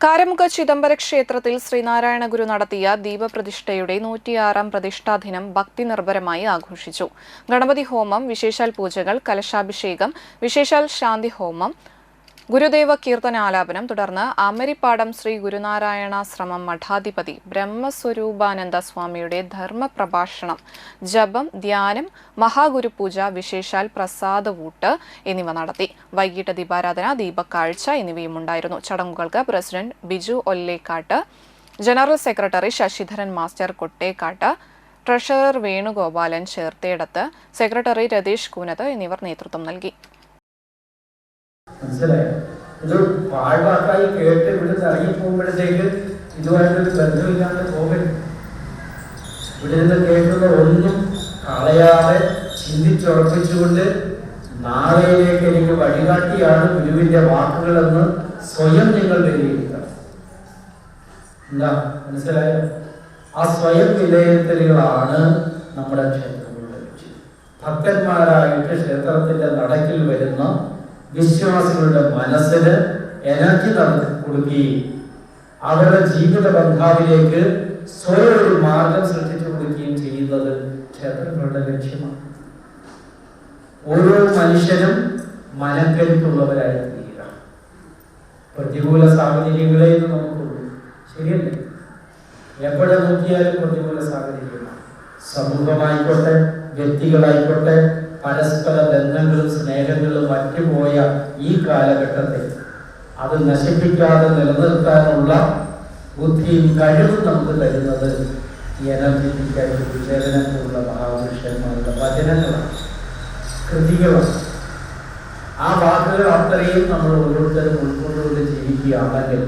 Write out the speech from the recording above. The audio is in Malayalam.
കാരമുക ചിദംബര ക്ഷേത്രത്തിൽ ശ്രീനാരായണ ഗുരു നടത്തിയ ദീപപ്രതിഷ്ഠയുടെ 106ാം പ്രതിഷ്ഠാദിനം ഭക്തി നിർഭരമായി ആഘോഷിച്ചു. ഗണപതി ഹോമം, വിശേഷാൽ പൂജകൾ, കലശാഭിഷേകം, വിശേഷാൽ ശാന്തി ഹോമം, ഗുരുദേവ കീർത്തനാലാപനം, തുടർന്ന് ആമരിപ്പാടം ശ്രീ ഗുരുനാരായണാശ്രമം മഠാധിപതി ബ്രഹ്മസ്വരൂപാനന്ദ സ്വാമിയുടെ ധർമ്മപ്രഭാഷണം, ജപം, ധ്യാനം, മഹാഗുരുപൂജ, വിശേഷാൽ പ്രസാദവൂട്ട് എന്നിവ നടത്തി. വൈകിട്ട് ദീപാരാധന, ദീപക്കാഴ്ച എന്നിവയും ഉണ്ടായിരുന്നു. ചടങ്ങുകൾക്ക് president Biju Ollekkatt, general secretary Sasidharan master Kottekkatt, treasurer Venugopalan Cherthedath, secretary Ratheesh Koonath എന്നിവർ നേതൃത്വം നൽകി. മനസ്സിലായോ? ഇത് പാഴ്വാക്കായി കേട്ട് ഇവിടുന്ന് ഇറങ്ങിപ്പോകുമ്പോഴത്തേക്ക് ഇതുമായിട്ടൊരു ബന്ധമില്ലാണ്ട് പോകരുത്. ഇവിടെ നിന്ന് കേൾക്കുന്ന ഒന്നും കളയാതെ ചിന്തിച്ചുറപ്പിച്ചുകൊണ്ട് നാളെയിലേക്ക് എനിക്ക് വഴികാട്ടിയാണ് ഗുരുവിന്റെ വാക്കുകളെന്ന് സ്വയം നിങ്ങൾ വിലയിരുത്തണം. എന്താ മനസ്സിലായോ? ആ സ്വയം വിലയിരുത്തലുകളാണ് നമ്മുടെ ക്ഷേത്രങ്ങളുടെ ലക്ഷ്യം. ഭക്തന്മാരായിട്ട് ക്ഷേത്രത്തിന്റെ നടക്കിൽ വരുന്ന വിശ്വാസികളുടെ മനസ്സിന് എനർജി നടത്തി കൊടുക്കുകയും അവരുടെ ജീവിത ബന്ധാവിലേക്ക് സ്വയം ഒരു മാർഗം സൃഷ്ടിച്ചു കൊടുക്കുകയും ചെയ്യുന്നത് ക്ഷേത്രങ്ങളുടെ ലക്ഷ്യമാണ്. ഓരോ മനുഷ്യനും മനക്കരുത്തുള്ളവരായി തീരുക. പ്രതികൂല സാഹചര്യങ്ങളെ നമുക്കുള്ളൂ, ശരിയല്ലേ? എവിടെ നോക്കിയാലും പ്രതികൂല സാഹചര്യമാണ്. സമൂഹമായിക്കോട്ടെ, വ്യക്തികളായിക്കോട്ടെ, പരസ്പര ബന്ധങ്ങളും സ്നേഹങ്ങളും മറ്റുപോയ ഈ കാലഘട്ടത്തിൽ അത് നശിപ്പിക്കാതെ നിലനിർത്താനുള്ള ബുദ്ധിയും കഴിവും നമുക്ക് തരുന്നത് എനർജറ്റിക്കായിട്ട് വിചേതനത്തിലുള്ള മഹാപുരുഷന്മാരുടെ വചനങ്ങളാണ്, കൃതികളാണ്. ആ വാക്കുകൾ അത്രയും നമ്മൾ ഓരോരുത്തരും ഉൾക്കൊണ്ടുകൊണ്ട് ജീവിക്കുകയാണെങ്കിൽ